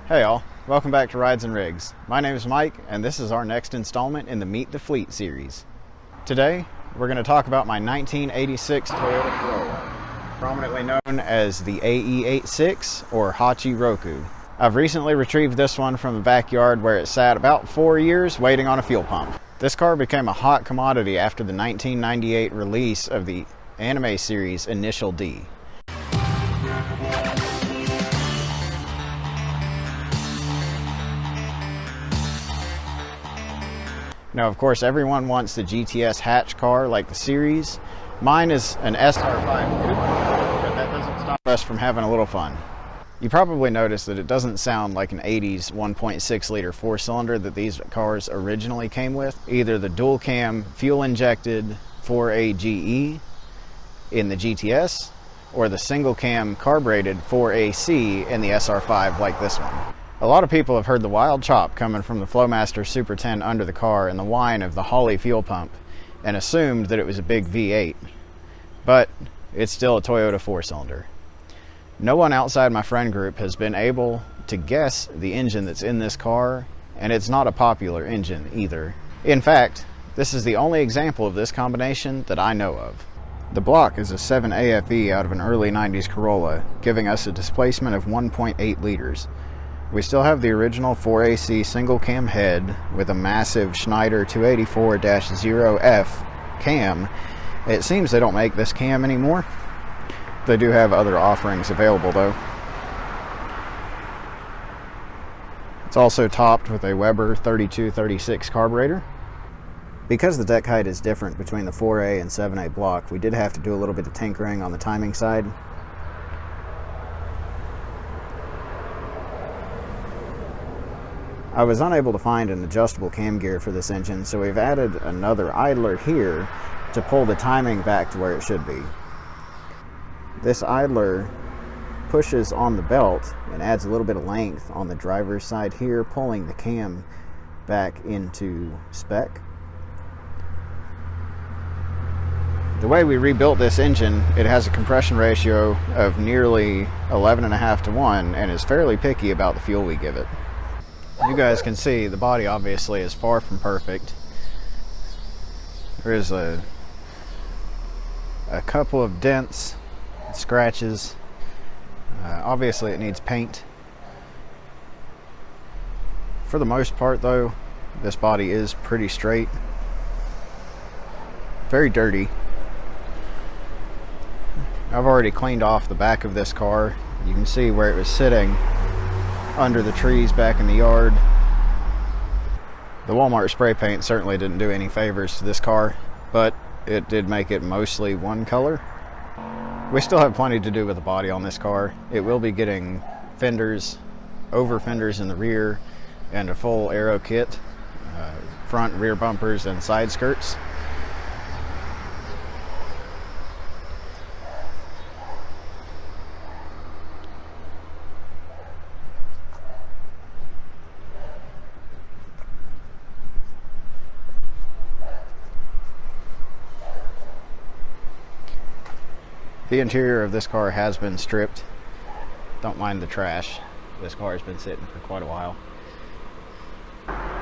Hey all, welcome back to Rides and Rigs. My name is Mike, and this is our next installment in the Meet the Fleet series. Today, we're going to talk about my 1986 Toyota Corolla, prominently known as the AE86 or Hachi Roku. I've recently retrieved this one from the backyard where it sat about 4 years waiting on a fuel pump. This car became a hot commodity after the 1998 release of the anime series Initial D. Now, of course, everyone wants the GTS hatch car like the series. Mine is an SR5 coupe, but that doesn't stop us from having a little fun. You probably noticed that it doesn't sound like an 80s 1.6 liter four-cylinder that these cars originally came with. Either the dual cam fuel injected 4A GE in the GTS or the single cam carbureted 4AC in the SR5 like this one. A lot of people have heard the wild chop coming from the Flowmaster Super 10 under the car and the whine of the Holley fuel pump and assumed that it was a big V8. But it's still a Toyota four-cylinder. No one outside my friend group has been able to guess the engine that's in this car, and it's not a popular engine either. In fact, this is the only example of this combination that I know of. The block is a 7 AFE out of an early 90s Corolla, giving us a displacement of 1.8 liters. We still have the original 4AC single cam head with a massive Schneider 284-0F cam. It seems they don't make this cam anymore. They do have other offerings available though. It's also topped with a Weber 3236 carburetor. Because the deck height is different between the 4A and 7A block, we did have to do a little bit of tinkering on the timing side. I was unable to find an adjustable cam gear for this engine, so we've added another idler here to pull the timing back to where it should be. This idler pushes on the belt and adds a little bit of length on the driver's side here, pulling the cam back into spec. The way we rebuilt this engine, it has a compression ratio of nearly 11.5 to 1 and is fairly picky about the fuel we give it. You guys can see the body obviously is far from perfect. There is a couple of dents, scratches. Obviously it needs paint. For the most part though, this body is pretty straight. Very dirty. I've already cleaned off the back of this car. You can see where it was sitting under the trees back in the yard. The Walmart spray paint certainly didn't do any favors to this car, but it did make it mostly one color. We still have plenty to do with the body on this car. It will be getting fenders, over fenders in the rear, and a full aero kit, front and rear bumpers and side skirts. The interior of this car has been stripped. Don't mind the trash. This car has been sitting for quite a while.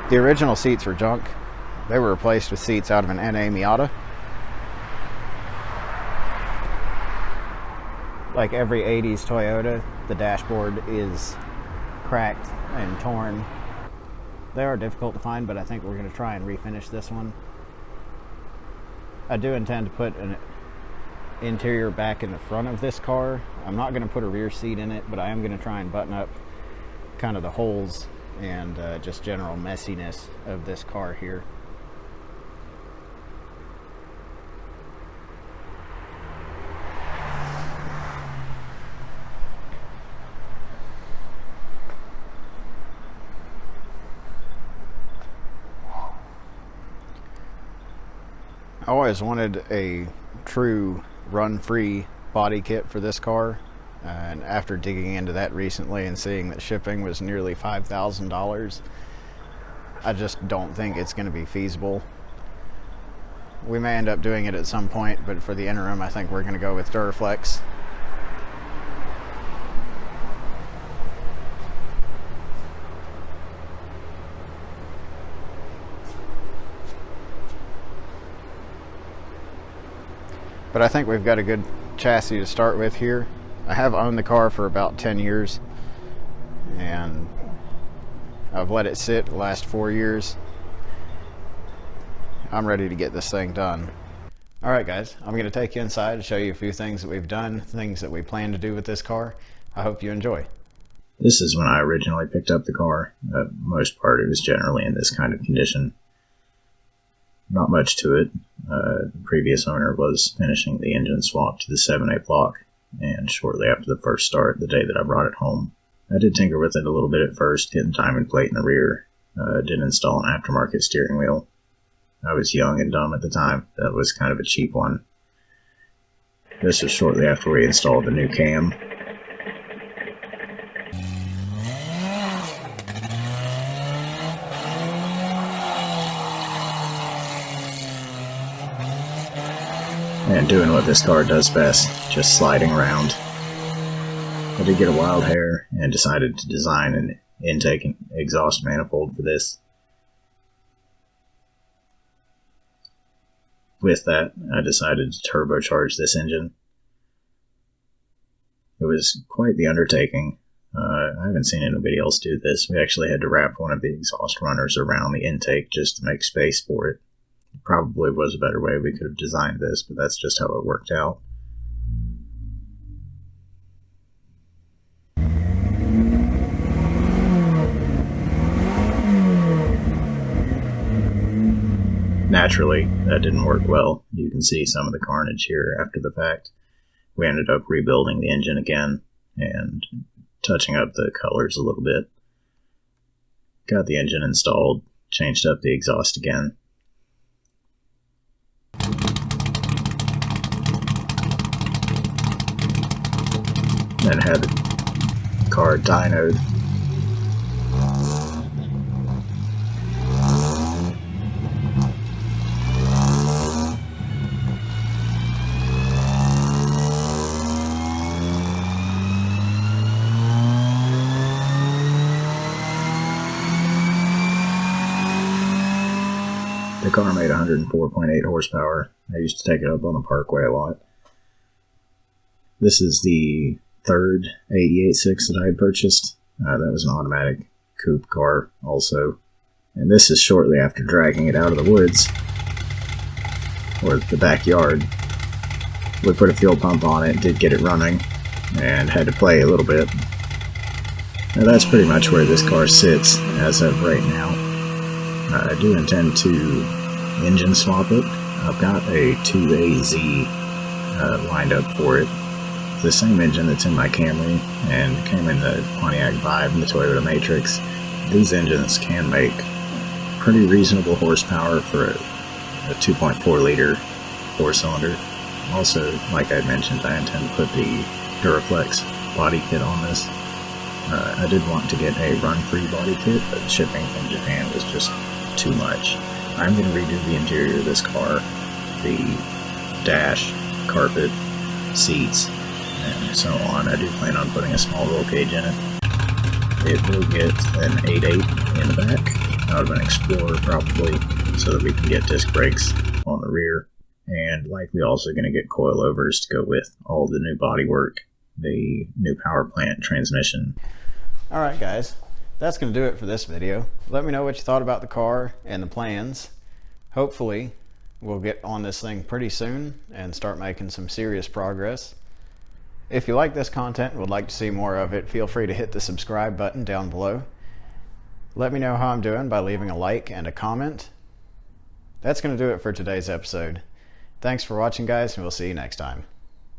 The original seats were junk. They were replaced with seats out of an NA Miata. Like every 80s Toyota, the dashboard is cracked and torn. They are difficult to find, but I think we're going to try and refinish this one. I do intend to put an interior back in the front of this car. I'm not going to put a rear seat in it, but I am going to try and button up kind of the holes and just general messiness of this car here. I always wanted a true run-free body kit for this car, and after digging into that recently and seeing that shipping was nearly $5,000, I just don't think it's going to be feasible. We may end up doing it at some point, but for the interim I think we're going to go with Duraflex. but I think we've got a good chassis to start with here. I have owned the car for about 10 years, and I've let it sit the last 4 years. I'm ready to get this thing done. Alright guys, I'm going to take you inside and show you a few things that we've done, things that we plan to do with this car. I hope you enjoy. This is when I originally picked up the car. Most part it was generally in this kind of condition. Not much to it. The previous owner was finishing the engine swap to the 7A block, and shortly after the first start, the day that I brought it home. I did tinker with it a little bit at first, getting timing plate in the rear. Did install an aftermarket steering wheel. I was young and dumb at the time. That was kind of a cheap one. This was shortly after we installed the new cam. And doing what this car does best, just sliding around. I did get a wild hair and decided to design an intake and exhaust manifold for this. With that, I decided to turbocharge this engine. It was quite the undertaking. I haven't seen anybody else do this. We actually had to wrap one of the exhaust runners around the intake just to make space for it. Probably was a better way we could have designed this, but that's just how it worked out. Naturally, that didn't work well. You can see some of the carnage here after the fact. We ended up rebuilding the engine again and touching up the colors a little bit. Got the engine installed, changed up the exhaust again. Then had the car dynoed. The car made 104.8 horsepower. I used to take it up on the parkway a lot. This is the third AE86 that I had purchased. That was an automatic coupe car also. And this is shortly after dragging it out of the woods, or the backyard. We put a fuel pump on it, did get it running, and had to play a little bit. Now that's pretty much where this car sits as of right now. I do intend to engine swap it. I've got a 2AZ lined up for it. It's the same engine that's in my Camry and came in the Pontiac Vibe and the Toyota Matrix. These engines can make pretty reasonable horsepower for a 2.4 liter 4-cylinder. Also, like I mentioned, I intend to put the Duraflex body kit on this. I did want to get a run-free body kit, but shipping from Japan was just too much. I'm going to redo the interior of this car, the dash, carpet, seats, and so on. I do plan on putting a small roll cage in it. It will get an 8.8 in the back, out of an Explorer probably, so that we can get disc brakes on the rear, and likely also going to get coilovers to go with all the new bodywork, the new power plant transmission. Alright guys, that's going to do it for this video. Let me know what you thought about the car and the plans. Hopefully we'll get on this thing pretty soon and start making some serious progress. If you like this content and would like to see more of it, feel free to hit the subscribe button down below. Let me know how I'm doing by leaving a like and a comment. That's going to do it for today's episode. Thanks for watching guys, and we'll see you next time.